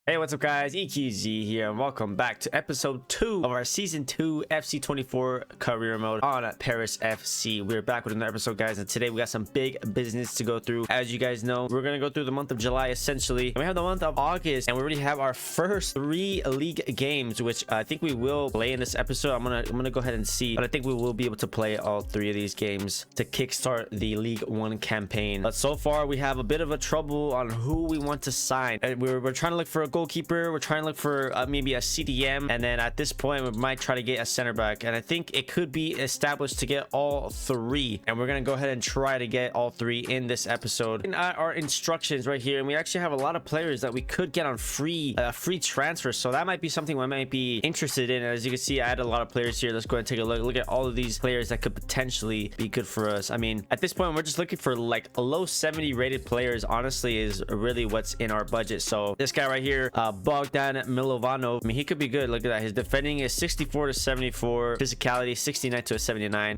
Hey, what's up guys, EQZ here and welcome back to episode 2 of our season 2 FC24 career mode on Paris FC. We're back with another episode guys, and today we got some big business to go through. As you guys know, we're gonna go through the month of July essentially, and we have the month of August, and we already have our first 3 league games, which I think we will play in this episode. I'm gonna go ahead and see, but I think we will be able to play all 3 of these games to kickstart the League 1 campaign. But so far we have a bit of a trouble on who we want to sign, and we're trying to look for a goalkeeper. We're trying to look for maybe a CDM, and then at this point we might try to get a center back, and I think it could be established to get all 3, and we're gonna go ahead and try to get all 3 in this episode. In our instructions right here, and we actually have a lot of players that we could get on free transfer, so that might be something we might be interested in. As you can see, I had a lot of players here. Let's go ahead and take a look at all of these players that could potentially be good for us. I mean, at this point we're just looking for like a low 70 rated players, honestly, is really what's in our budget. So this guy right here, Bogdan Milovanov, I mean, he could be good. Look at that. His defending is 64 to 74, physicality 69 to a 79.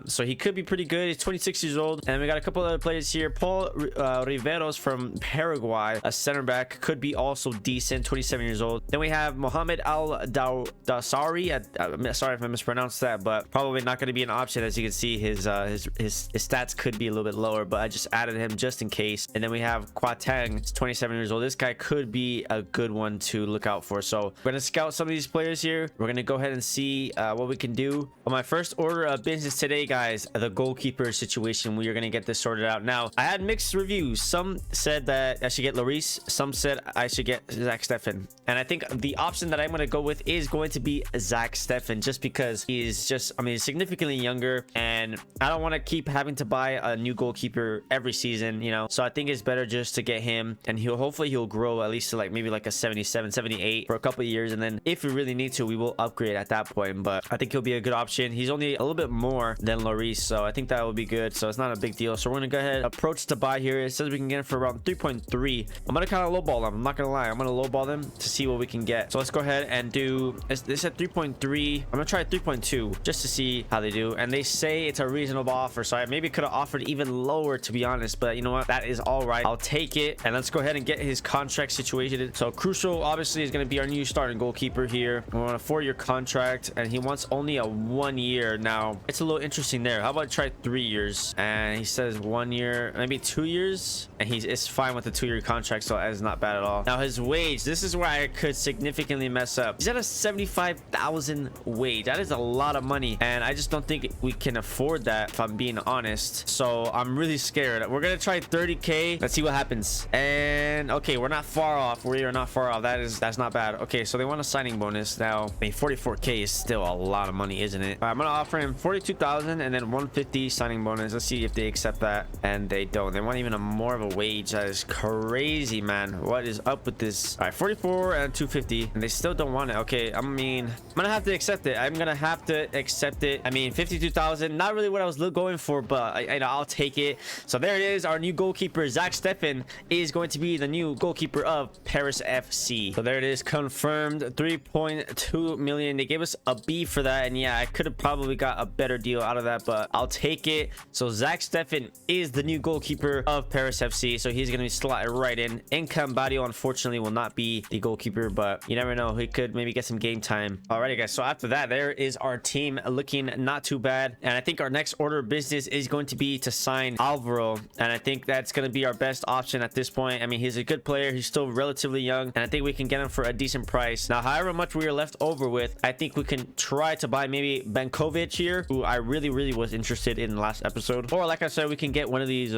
So he could be pretty good. He's 26 years old. And we got a couple other players here. Paul Riveros from Paraguay, a center back, could be also decent, 27 years old. Then we have Mohamed Al-Dawsari. Sorry if I mispronounced that, but probably not going to be an option. As you can see, his stats could be a little bit lower, but I just added him just in case. And then we have Kwatang, he's 27 years old. This guy could be a good one to look out for. So we're gonna scout some of these players here. We're gonna go ahead and see what we can do. On my first order of business today, guys, the goalkeeper situation. We are gonna get this sorted out. Now, I had mixed reviews. Some said that I should get Lloris, some said I should get Zach Steffen, and I think the option that I'm gonna go with is going to be Zach Steffen, just because he's just, I mean, significantly younger, and I don't want to keep having to buy a new goalkeeper every season, you know. So I think it's better just to get him, and hopefully he'll grow at least to like maybe like a 77, 78 for a couple of years, and then if we really need to, we will upgrade at that point. But I think he'll be a good option. He's only a little bit more than Lloris, so I think that will be good. So it's not a big deal. So we're gonna go ahead, approach to buy here. It says we can get it for around 3.3. I'm gonna kind of lowball them. I'm not gonna lie, I'm gonna lowball them to see what we can get. So let's go ahead and do this at 3.3. I'm gonna try 3.2 just to see how they do, and they say it's a reasonable offer, so I maybe could have offered even lower, to be honest, but you know what, that is all right. I'll take it, and let's go ahead and get his contract situated. So Crucial obviously is going to be our new starting goalkeeper here. We're on a 4-year contract, and he wants only a 1 year. Now it's a little interesting there. How about try 3 years? And he says 1 year, maybe 2 years, and it's fine with the 2-year contract, so that is not bad at all. Now his wage, this is where I could significantly mess up. He's at a 75,000 wage. That is a lot of money, and I just don't think we can afford that, if I'm being honest. So I'm really scared. We're gonna try 30k. Let's see what happens. And okay, we're not far off. We are not far off. That's not bad. Okay, so they want a signing bonus. Now, I mean, 44k is still a lot of money, isn't it? I'm gonna offer him 42,000 and then 150 signing bonus. Let's see if they accept that, and they don't. They want even more of a wage. That is crazy, man. What is up with this? All right, 44 and 250, and they still don't want it. Okay, I mean, I'm gonna have to accept it. I'm gonna have to accept it. I mean, 52,000, not really what I was going for, but I'll take it. So there it is. Our new goalkeeper, Zach Steffen, is going to be the new goalkeeper of Paris FC. So there it is, confirmed. 3.2 million. They gave us a B for that, and yeah, I could have probably got a better deal out of that, but I'll take it. So Zach Steffen is the new goalkeeper of Paris FC, so he's gonna be slotted right in. Cambadio unfortunately will not be the goalkeeper, but you never know, he could maybe get some game time. Alrighty guys, so after that, there is our team looking not too bad, and I think our next order of business is going to be to sign Alvaro, and I think that's going to be our best option at this point. I mean, he's a good player, he's still relatively young, and I think we can get him for a decent price. Now, however much we are left over with, I think we can try to buy maybe Benkovic here, who I really was interested in the last episode, or like I said, we can get one of these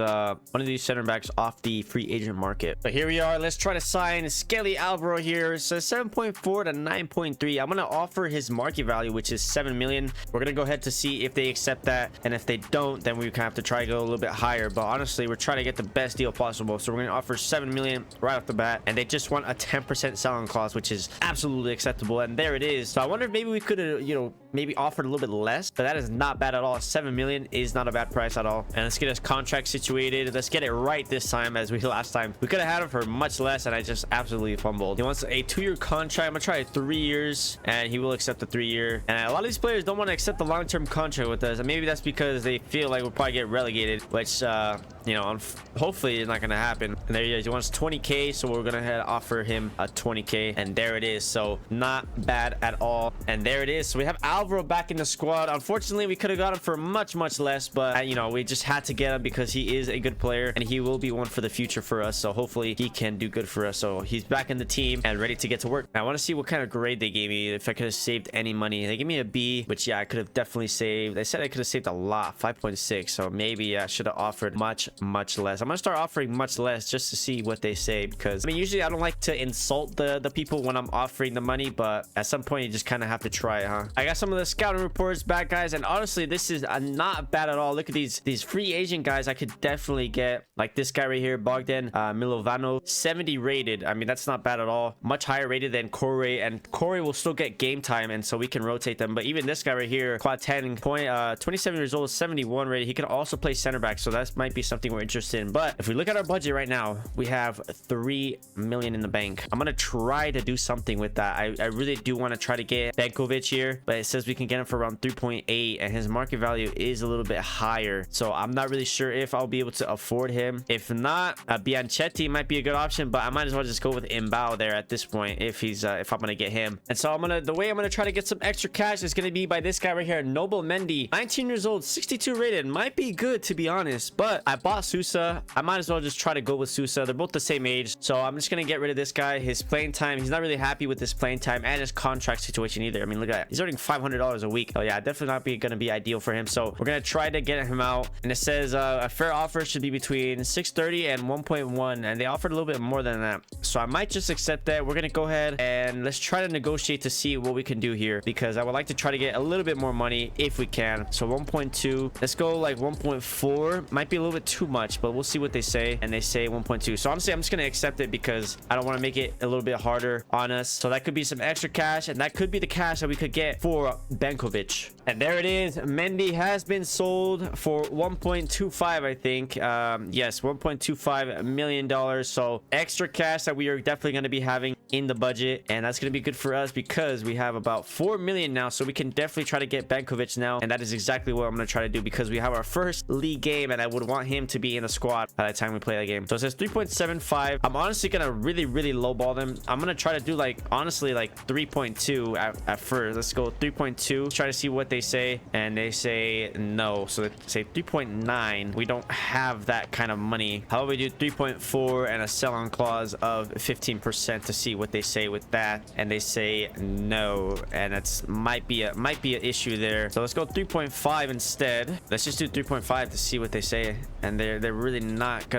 center backs off the free agent market. But here we are. Let's try to sign Skelly Alvaro here. So 7.4 to 9.3. I'm gonna offer his market value, which is 7 million. We're gonna go ahead to see if they accept that, and if they don't, then we have to try to go a little bit higher. But honestly, we're trying to get the best deal possible, so we're gonna offer 7 million right off the bat, and they just want a 10% selling clause, which is absolutely acceptable. And there it is. So I wonder if maybe we could have, you know, maybe offered a little bit less, but that is not bad at all. 7 million is not a bad price at all. And let's get his contract situated. Let's get it right this time, as we last time we could have had him for much less, and I just absolutely fumbled. He wants a 2-year contract. I'm gonna try 3 years, and he will accept the 3-year. And a lot of these players don't want to accept the long-term contract with us, and maybe that's because they feel like we'll probably get relegated, which you know, hopefully it's not gonna happen. And there he is. He wants 20k, so we're gonna head offer him a 20k, and there it is. So not bad at all. And there it is. So we have Alvaro back in the squad. Unfortunately, we could have got him for much less, but you know, we just had to get him because he is a good player and he will be one for the future for us. So hopefully he can do good for us. So he's back in the team and ready to get to work. I want to see what kind of grade they gave me, if I could have saved any money. They gave me a B, which yeah, I could have definitely saved. They said I could have saved a lot, 5.6. So maybe I should have offered much less. I'm gonna start offering much less just to see what they say, because I mean, usually I don't like to insult the people when I'm offering the money, but at some point you just kind of have to try it, huh? I got some of the scouting reports back, guys, and honestly this is not bad at all. Look at these free agent guys I could definitely get, like this guy right here, Bogdan Milovano, 70 rated. I mean, that's not bad at all. Much higher rated than Corey, and Corey will still get game time, and so we can rotate them. But even this guy right here, quad 10 point, 27 years old, 71 rated, he can also play center back, so that might be something we're interested in. But if we look at our budget right now, we have 3 million in the bank. I'm gonna try to do something with that. I really do want to try to get Benkovic here, but it says we can get him for around 3.8, and his market value is a little bit higher, so I'm not really sure if I'll be able to afford him. If not, Bianchetti might be a good option, but I might as well just go with Imbao there at this point if I'm gonna get him. And so the way I'm gonna try to get some extra cash is gonna be by this guy right here, Noble Mendy, 19 years old, 62 rated. Might be good, to be honest, but I bought Sousa. I might as well just try to go with Sousa. They're both the same age, so I'm just gonna get rid of this guy. His playing time, he's not really happy with his playing time and his contract situation either. I mean, look at that, he's earning $500 a week. Oh yeah, definitely not gonna be ideal for him. So we're gonna try to get him out, and it says a fair offer should be between 630 and 1.1, and they offered a little bit more than that, so I might just accept that. We're gonna go ahead and let's try to negotiate to see what we can do here, because I would like to try to get a little bit more money if we can. So 1.2, let's go like 1.4. Might be a little bit too much, but we'll see what they say. And they say 1.2, so honestly I'm just gonna accept it because I don't want to make it a little bit harder on us. So that could be some extra cash, and that could be the cash that we could get for Benkovic. And there it is. Mendy has been sold for 1.25, I think. Yes, 1.25 million dollars. So extra cash that we are definitely going to be having in the budget, and that's going to be good for us because we have about 4 million now, so we can definitely try to get Benkovic now. And that is exactly what I'm going to try to do, because we have our first league game and I would want him to be in the squad by the time we play that game. So it says 3.75. I'm honestly going to really lowball them. I'm going to try to do like honestly like 3.2 at first. Let's go 3.2, try to see what they say, and they say no, so they say 3.9. We don't have that kind of money. How about we do 3.4 and a sell-on clause of 15% to see what they say with that, and they say no, and that's might be an issue there. So let's go 3.5 instead. Let's just do 3.5 to see what they say, and they're really not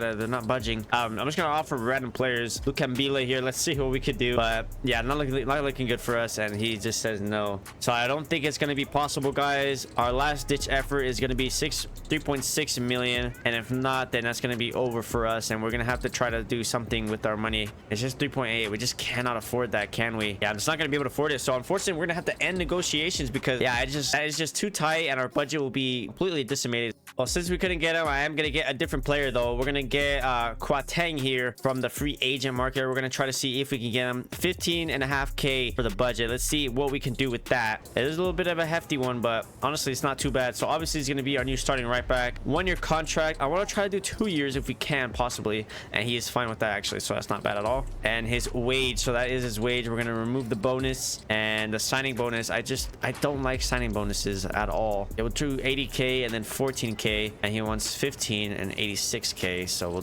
budging. I'm just gonna offer random players. Lukambile here, let's see what we could do, but yeah, not looking good for us, and he just says no. So I don't think it's gonna be possible, guys. Our last ditch effort is gonna be 3.6 million, and if not, then that's gonna be over for us, and we're gonna have to try to do something with our money. It's just 3.8. We just cannot afford that, can we? Yeah, I'm just not gonna be able to afford it. So unfortunately, we're gonna have to end negotiations because yeah, it's just too tight, and our budget will be completely decimated. Well, since we couldn't get him, I am gonna get a different player though. We're gonna get Kwateng here from the free agent market. We're gonna try to see if we can get him 15.5k for the budget. Let's see what we can do with that. It is a little bit of a hefty one, but honestly it's not too bad. So obviously he's gonna be our new starting right back. 1-year contract. I want to try to do 2 years if we can possibly, and he is fine with that actually, so that's not bad at all. And his wage, so that is his wage. We're gonna remove the bonus and the signing bonus. I don't like signing bonuses at all. It will do 80k and then 14k, and he wants 15 and 86k, so we'll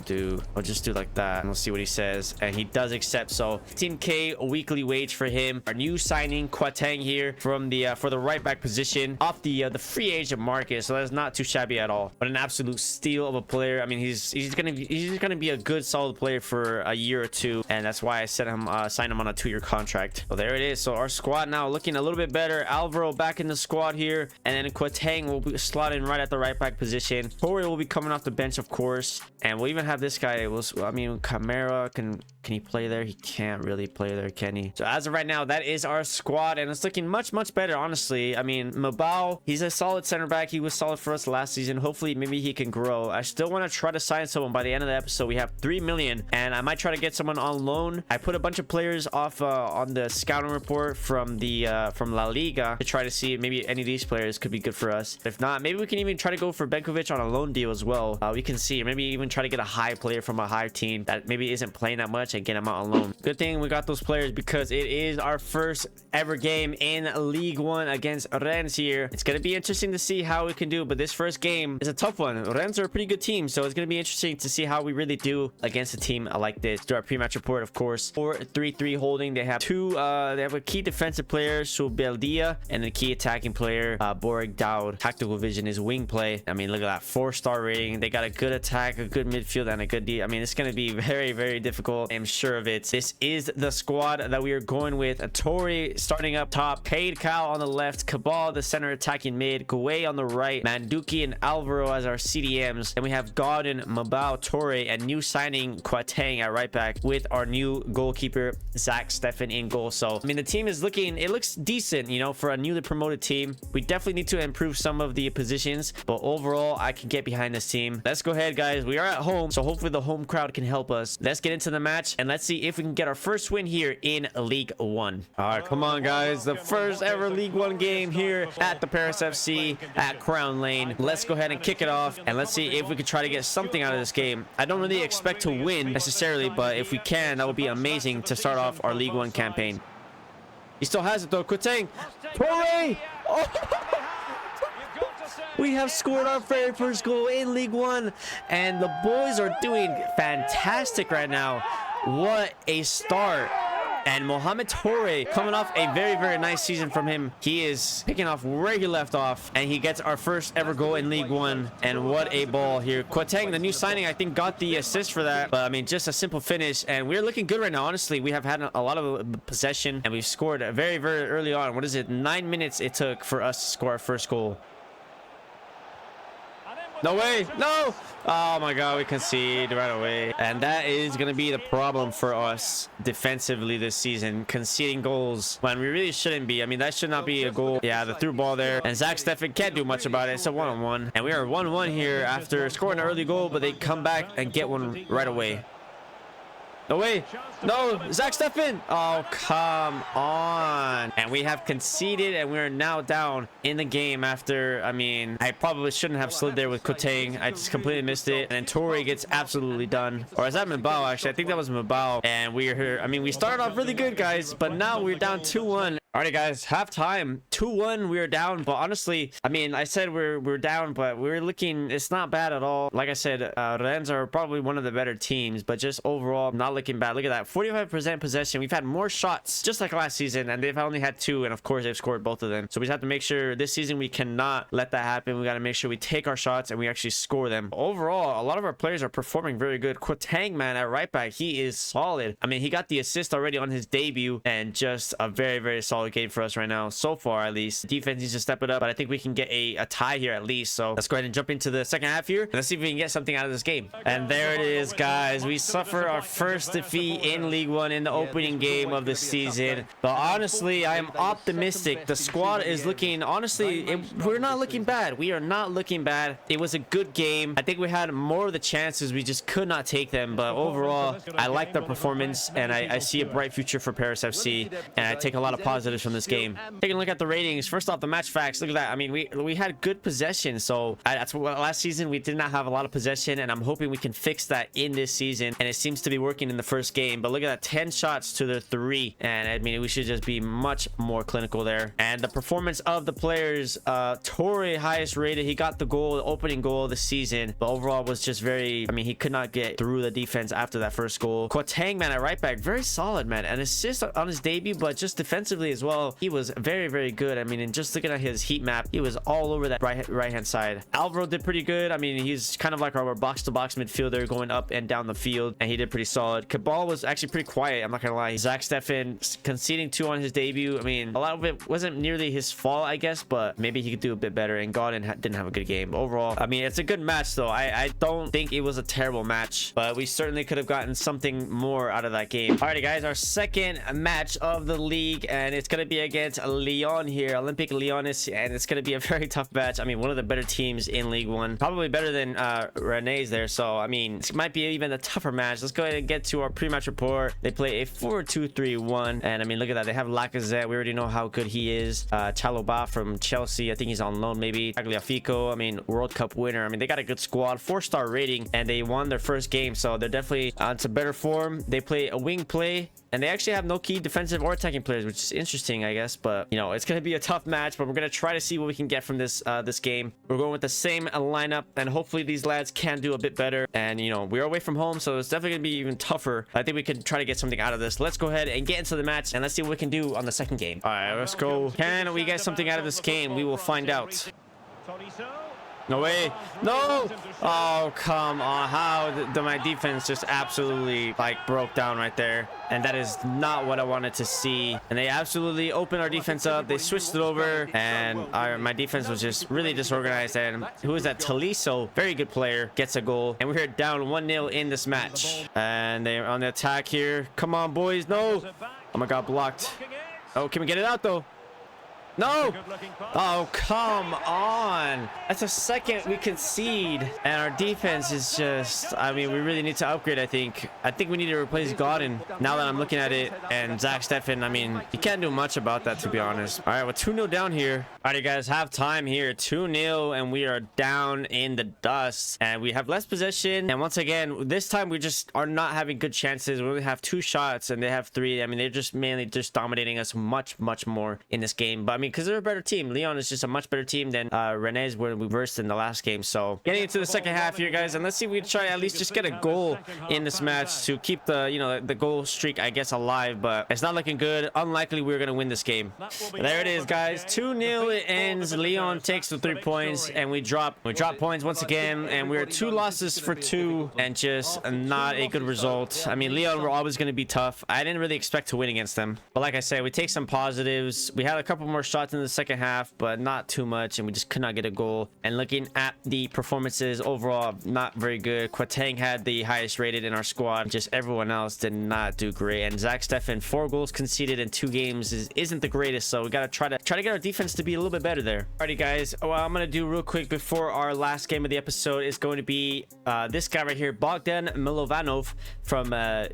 just do like that, and we'll see what he says. And he does accept, so 15k weekly wage for him. Our new signing Kwateng here from the for the right back position off the free agent market, so that's not too shabby at all, but an absolute steal of a player. I mean, he's gonna be a good solid player for a year or two, and that's why I said sign him on a 2-year contract. So there it is. So our squad now looking a little bit better. Alvaro back in the squad here, and then Kwateng will be slotting right at the right back position. Corey will be coming off the bench, of course, and we'll even have this guy. I mean, Camara, can he play there? He can't really play there, can he? So as of right now, that is our squad, and it's looking much better, honestly. I mean, Mabao, he's a solid center back. He was solid for us last season. Hopefully maybe he can grow. I still want to try to sign someone by the end of the episode. We have 3 million, and I might try to get someone on loan. I put a bunch of players off on the scouting report from La Liga to try to see if maybe any of these players could be good for us. If not, maybe we can even try to go for Stankovic on a loan deal as well. We can see, maybe even try to get a high player from a high team that maybe isn't playing that much and get him out on loan. Good thing we got those players because it is our first ever game in League One against Rennes here. It's going to be interesting to see how we can do, but this first game is a tough one. Rennes are a pretty good team, so it's going to be interesting to see how we really do against a team like this. Do our pre-match report, of course. 4-3-3 holding. They have they have a key defensive player, Subeldia, and a key attacking player, Borg Daud. Tactical vision is wing play. I mean, look at that, 4-star rating. They got a good attack, a good midfield, and a good D. I mean, it's going to be very, very difficult. I'm sure of it. This is the squad that we are going with. Tori starting up top, Cade Cal on the left, Cabal the center attacking mid, Gouet on the right, Manduki and Alvaro as our CDMs. Then we have Godin, Mabao, Torre, and new signing Quatang at right back with our new goalkeeper Zach Steffen in goal. So I mean, the team is looking, it looks decent, you know, for a newly promoted team. We definitely need to improve some of the positions, but overall I can get behind this team. Let's go ahead, guys. We are at home, so hopefully the home crowd can help us. Let's get into the match and let's see if we can get our first win here in League One. All right, come on, guys. The first ever League One game here at the Paris FC at Crown Lane. Let's go ahead and kick it off and let's see if we can try to get something out of this game. I don't really expect to win necessarily, but if we can, that would be amazing to start off our League One campaign. He still has it though. Quatang, Torre! Oh! We have scored our very first goal in League One, and the boys are doing fantastic right now. What a start. And Mohamed Torre coming off a very, very nice season from him. He is picking off where he left off, and he gets our first ever goal in League One. And what a ball here. Quatang, the new signing, I think got the assist for that. But I mean, just a simple finish, and we're looking good right now. Honestly, we have had a lot of possession, and we've scored very, very early on. What is it? 9 minutes it took for us to score our first goal. No way. No. Oh my god, we concede right away. And that is going to be the problem for us defensively this season, conceding goals when we really shouldn't be. I mean, that should not be a goal. Yeah, the through ball there, and Zach Steffen can't do much about it. It's a one-on-one, and we are 1-1 here after scoring an early goal, but they come back and get one right away. No way. No, Zach Steffen. Oh, come on. And we have conceded, and we're now down in the game after, I mean, I probably shouldn't have slid there with Quatang. I just completely missed it. And then Torre gets absolutely done. Or is that Mabao, actually? I think that was Mabao. And we're here. I mean, we started off really good, guys, but now we're down 2-1. Alrighty, guys, halftime 2-1. We are down, but honestly, I mean, I said we're down, but we're looking, it's not bad at all. Like I said, Rennes are probably one of the better teams, but just overall not looking bad. Look at that, 45% possession. We've had more shots just like last season, and they've only had 2, and of course they've scored both of them. So we just have to make sure this season we cannot let that happen. We got to make sure we take our shots and we actually score them. Overall, a lot of our players are performing very good. Quatang, man, at right back, he is solid. I mean, he got the assist already on his debut, and just a very, very solid game for us right now, so far at least. Defense needs to step it up, but I think we can get a tie here at least. So let's go ahead and jump into the second half here, and let's see if we can get something out of this game. And there it is, guys. We suffer our first defeat in League One in the opening game of the season, but honestly, I am optimistic. The squad is looking, honestly, we're not looking bad. We are not looking bad. It was a good game. I think we had more of the chances, we just could not take them, but overall I like the performance, and I see a bright future for Paris FC, and I take a lot of positives from this game. Taking a look at the ratings, first off, the match facts, look at that. I mean, we had good possession, so that's what last season we did not have a lot of possession, and I'm hoping we can fix that in this season, and it seems to be working in the first game. But look at that, 10 shots to the 3, and I mean, we should just be much more clinical there. And the performance of the players, Torre highest rated, he got the goal, the opening goal of the season, but overall was just very, I mean, he could not get through the defense after that first goal. Quatang, man, at right back, very solid, man, an assist on his debut, but just defensively as well, he was very, very good. I mean, and just looking at his heat map, he was all over that right hand side. Alvaro did pretty good. I mean, he's kind of like our box-to-box midfielder going up and down the field, and he did pretty solid. Cabal was actually pretty quiet, I'm not gonna lie. Zach Steffen conceding 2 on his debut. I mean, a lot of it wasn't nearly his fault, I guess, but maybe he could do a bit better, and Godin didn't have a good game. But overall, I mean, it's a good match though. I don't think it was a terrible match, but we certainly could have gotten something more out of that game. Alrighty, guys, our second match of the league, and it's gonna be against Lyon here, Olympic Lyonnais, and it's gonna be a very tough match. I mean, one of the better teams in League One, probably better than Rennes there. So I mean, this might be even a tougher match. Let's go ahead and get to our pre-match report. They play a 4-2-3-1, and I mean, look at that. They have Lacazette. We already know how good he is. Chalobah from Chelsea, I think he's on loan maybe. Tagliafico, I mean, World Cup winner. I mean, they got a good squad, 4-star rating, and they won their first game, so they're definitely on to better form. They play a wing play, and they actually have no key defensive or attacking players, which is interesting, I guess. But you know, it's gonna be a tough match, but we're gonna try to see what we can get from this this game. We're going with the same lineup, and hopefully these lads can do a bit better. And you know, we're away from home, so it's definitely gonna be even tougher. I think we can try to get something out of this. Let's go ahead and get into the match, and let's see what we can do on the second game. All right, let's go. Can we get something out of this game? We will find out. No way. No. Oh, come on. How my defense just absolutely like broke down right there. And that is not what I wanted to see. And they absolutely opened our defense up. They switched it over, and my defense was just really disorganized. And who is that? Tolisso, very good player, gets a goal. And we're down 1-0 in this match. And they're on the attack here. Come on, boys. No. Oh my God, blocked. Oh, can we get it out though? No. Oh, come on. That's the second we concede, and our defense is just, I mean, we really need to upgrade. I think we need to replace Godin now that I'm looking at it. And Zach Steffen, I mean, you can't do much about that, to be honest. All right, we're 2-0 down here. All right, guys, half time here, 2-0, and we are down in the dust, and we have less possession. And once again, this time we just are not having good chances. We only have 2 shots and they have 3. I mean, they're just mainly just dominating us much more in this game. But I mean, because they're a better team. Lyon is just a much better team than Rennes, where we versed in the last game. So getting into the second half here, guys, and let's see if we can try at least just get a goal in this match to keep the, you know, the goal streak, I guess, alive. But it's not looking good. Unlikely we're gonna win this game. But there it is, guys. 2-0 it ends. Lyon takes the 3 points, and we drop points once again, and we're 2 losses for 2, and just not a good result. I mean, Lyon were always going to be tough. I didn't really expect to win against them, but like I said, we take some positives. We had a couple more shots in the second half, but not too much, and we just could not get a goal. And looking at the performances overall, not very good. Quatang had the highest rated in our squad. Just everyone else did not do great. And Zach Steffen, 4 goals conceded in 2 games isn't the greatest, so we got to try to get our defense to be a little bit better there. Alrighty, guys, what I'm gonna do real quick before our last game of the episode is going to be this guy right here, Bogdan Milovanov from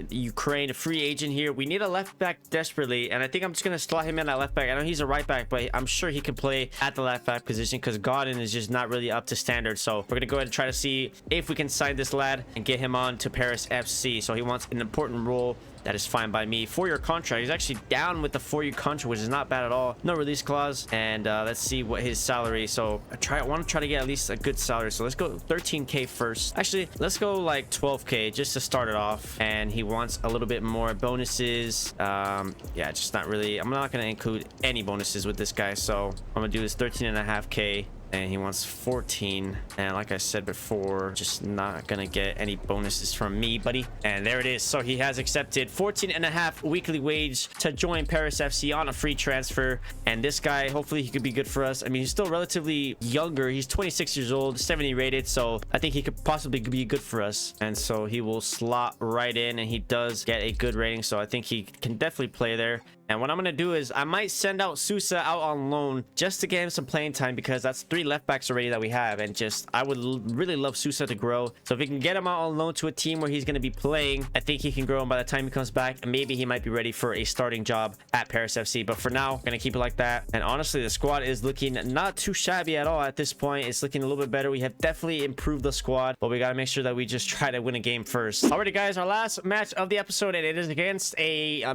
Ukraine, a free agent here. We need a left back desperately, and I think I'm just gonna slot him in at left back. I know he's a right back, but I'm sure he can play at the left back position because Godin is just not really up to standard. So we're gonna go ahead and try to see if we can sign this lad and get him on to Paris FC. So he wants an important role. That is fine by me. 4-year contract. He's actually down with the 4-year contract, which is not bad at all. No release clause. And let's see what his salary. So I want to try to get at least a good salary. So let's go 13K first. Actually, let's go like 12K just to start it off. And he wants a little bit more bonuses. Yeah, just not really. I'm not going to include any bonuses with this guy. So I'm going to do this 13.5K. And he wants 14, and like I said before, just not gonna get any bonuses from me, buddy. And there it is. So he has accepted 14.5 weekly wage to join Paris FC on a free transfer. And this guy, hopefully he could be good for us. I mean, he's still relatively younger. He's 26 years old, 70 rated, so I think he could possibly be good for us. And so he will slot right in, and he does get a good rating, so I think he can definitely play there. And what I'm going to do is I might send out Sousa out on loan just to get him some playing time, because that's 3 left backs already that we have. And just I would really love Sousa to grow. So if we can get him out on loan to a team where he's going to be playing, I think he can grow. And by the time he comes back, maybe he might be ready for a starting job at Paris FC. But for now, I'm going to keep it like that. And honestly, the squad is looking not too shabby at all at this point. It's looking a little bit better. We have definitely improved the squad, but we got to make sure that we just try to win a game first. Alrighty, guys, our last match of the episode, and it is against a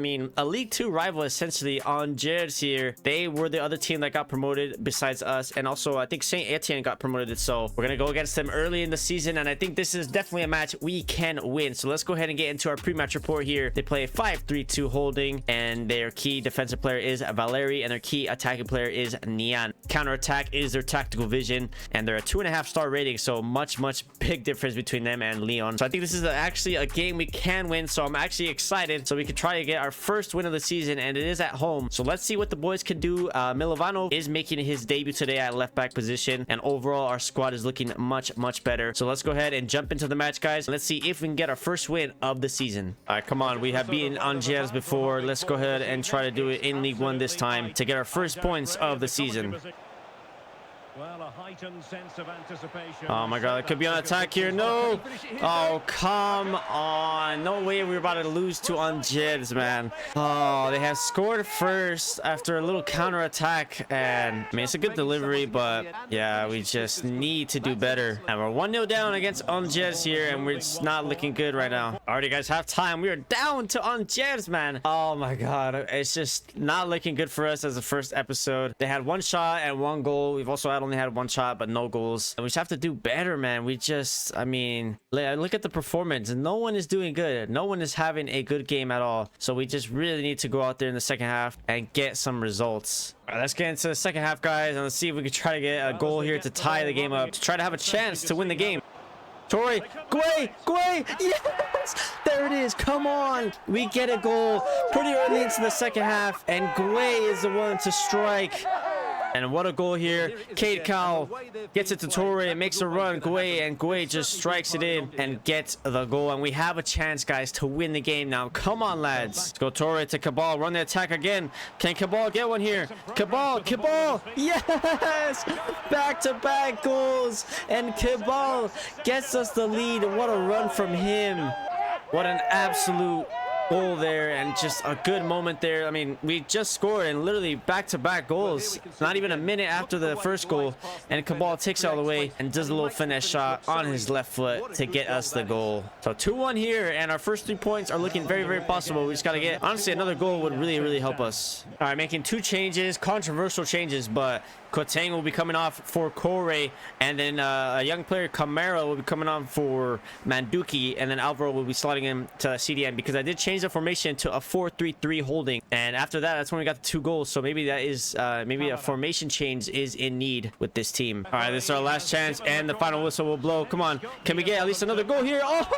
League 2 rival, essentially. Angers here. They were the other team that got promoted besides us, and also I think Saint Etienne got promoted. So we're gonna go against them early in the season, and I think this is definitely a match we can win. So let's go ahead and get into our pre-match report here. They play 5-3-2 holding, and their key defensive player is Valeri, and their key attacking player is Nian. Counter attack is their tactical vision, and they're a 2.5-star rating, so much big difference between them and Lyon. So I think this is actually a game we can win, so I'm actually excited, so we can try to get our first win of the season and and it is at home. So let's see what the boys can do. Milovano is making his debut today at left back position, and overall our squad is looking much better. So let's go ahead and jump into the match, guys. Let's see if we can get our first win of the season. All right, come on. We have beaten Angers before. Let's go ahead and try to do it in League One this time to get our first points of the season. Well, a heightened sense of anticipation. Oh my god, it could be on attack here. No. Oh, come on. No way we're about to lose to Angers, man. Oh, they have scored first after a little counter attack, and I mean, it's a good delivery, but yeah, we just need to do better. And we're 1-0 down against Angers here, and we're just not looking good right now. Alrighty, guys, half time. We are down to Angers, man. Oh my god, it's just not looking good for us as the first episode. They had one shot and one goal. We've also only had one shot but no goals, and we just have to do better, man. We just, I mean, look at the performance. No one is doing good. No one is having a good game at all. So we just really need to go out there in the second half and get some results. All right, let's get into the second half, guys, and let's see if we can try to get a goal here to tie the game up, to try to have a chance to win the game. Torre, Guay, yes, there it is. Come on, we get a goal pretty early into the second half, and Guay is the one to strike. And what a goal here. Cade Cowell gets it to Torre and makes a run. And Guay just strikes it in and gets the goal. And we have a chance, guys, to win the game now. Come on, lads. Let's go Torre to Cabal. Run the attack again. Can Cabal get one here? Cabal. Yes! Back-to-back goals. And Cabal gets us the lead. What a run from him. What an absolute goal there, and just a good moment there. I mean, we just scored and literally back-to-back goals, not even a minute after the first goal, and Cabal takes it all the way and does a little finesse shot on his left foot to get us the goal. So 2-1 here, and our first 3 points are looking very possible. We just got to get, honestly, another goal would really help us. All right, making 2 changes, controversial changes, but Kotang will be coming off for Corey, and then a young player, Camara, will be coming on for Manduki, and then Alvaro will be slotting him to CDM, because I did change the formation to a 4-3-3 holding, and after that, that's when we got the 2 goals. So maybe that is maybe a formation change is in need with this team. All right, this is our last chance, and the final whistle will blow. Come on, can we get at least another goal here? Oh,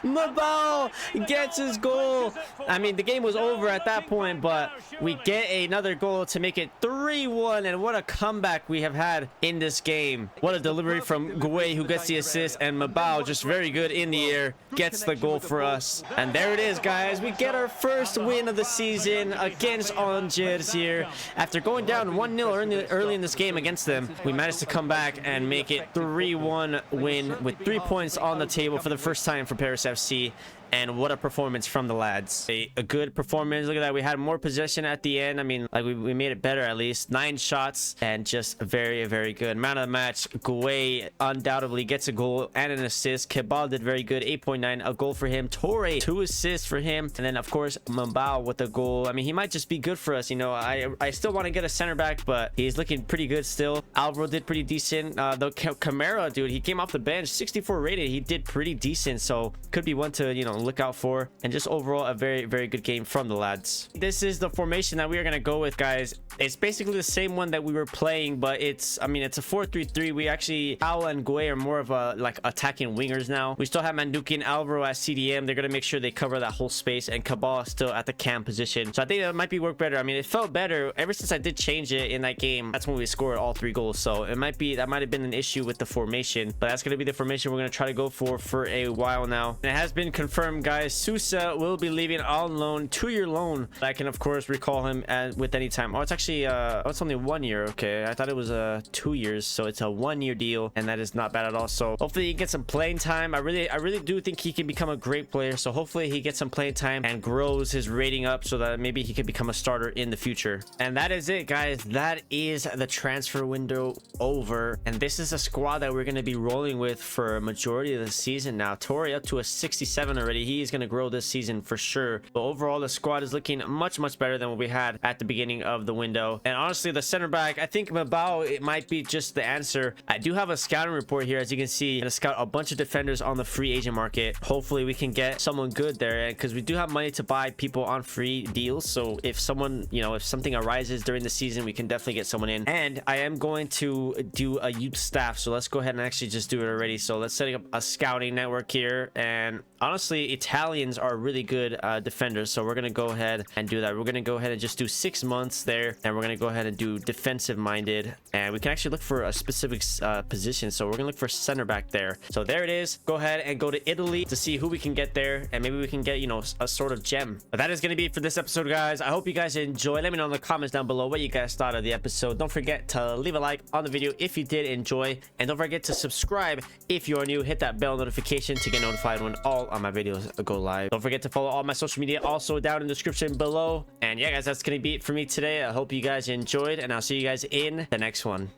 Mabao gets his goal. I mean, the game was over at that point, but we get another goal to make it 3-1, and what a comeback we have had in this game. What a delivery from Guay, who gets the assist, and Mabao, just very good in the air, gets the goal for us. And there it is, guys. We get our first win of the season against Angers here. After going down 1-0 early in this game against them, we managed to come back and make it 3-1 win with 3 points on the table for the first time for Paris FC. And what a performance from the lads. A good performance. Look at that. We had more possession at the end. I mean, like, we made it better at least. 9 shots and just very good. Man of the match, Guay undoubtedly gets a goal and an assist. Cabal did very good. 8.9. A goal for him. Torre, 2 assists for him. And then, of course, Mambao with a goal. I mean, he might just be good for us. You know, I still want to get a center back, but he's looking pretty good still. Alvaro did pretty decent. The Camara, dude, he came off the bench. 64 rated. He did pretty decent. So, could be one to, you know, look out for. And just overall a very good game from the lads. This is the formation that we are going to go with, guys. It's basically the same one that we were playing, but it's, I mean, it's a 4-3-3. We actually, Al and Guay are more of a like attacking wingers now. We still have Manduki and Alvaro as CDM. They're going to make sure they cover that whole space, and Cabal is still at the cam position. So I think that might be work better. I mean, it felt better ever since I did change it in that game. That's when we scored all 3 goals. So it might be, that might have been an issue with the formation, but that's going to be the formation we're going to try to go for a while now. And it has been confirmed, guys. Sousa will be leaving on loan, 2-year loan. I can, of course, recall him with any time. Oh, it's actually it's only 1 year. Okay, I thought it was 2 years, so it's a 1-year deal, and that is not bad at all. So hopefully he gets some playing time. I really do think he can become a great player. So hopefully he gets some playing time and grows his rating up, so that maybe he could become a starter in the future. And that is it, guys. That is the transfer window over, and this is a squad that we're going to be rolling with for a majority of the season now. Torre up to a 67 already. He is going to grow this season for sure, but overall the squad is looking much better than what we had at the beginning of the window. And honestly, the center back, I think Mabao, it might be just the answer. I do have a scouting report here, as you can see, and to scout a bunch of defenders on the free agent market. Hopefully we can get someone good there, because we do have money to buy people on free deals. So if someone, you know, if something arises during the season, we can definitely get someone in. And I am going to do a youth staff, so let's go ahead and actually just do it already. So let's set up a scouting network here, and honestly, apparently Italians are really good defenders, so we're gonna go ahead and do that. We're gonna go ahead and just do 6 months there, and we're gonna go ahead and do defensive minded, and we can actually look for a specific position. So we're gonna look for center back there. So there it is. Go ahead and go to Italy to see who we can get there, and maybe we can get, you know, a sort of gem. But that is gonna be it for this episode, guys. I hope you guys enjoy. Let me know in the comments down below what you guys thought of the episode. Don't forget to leave a like on the video if you did enjoy, and don't forget to subscribe if you're new. Hit that bell notification to get notified when all of my videos go live. Don't forget to follow all my social media also down in the description below. And yeah, guys, that's gonna be it for me today. I hope you guys enjoyed, and I'll see you guys in the next one.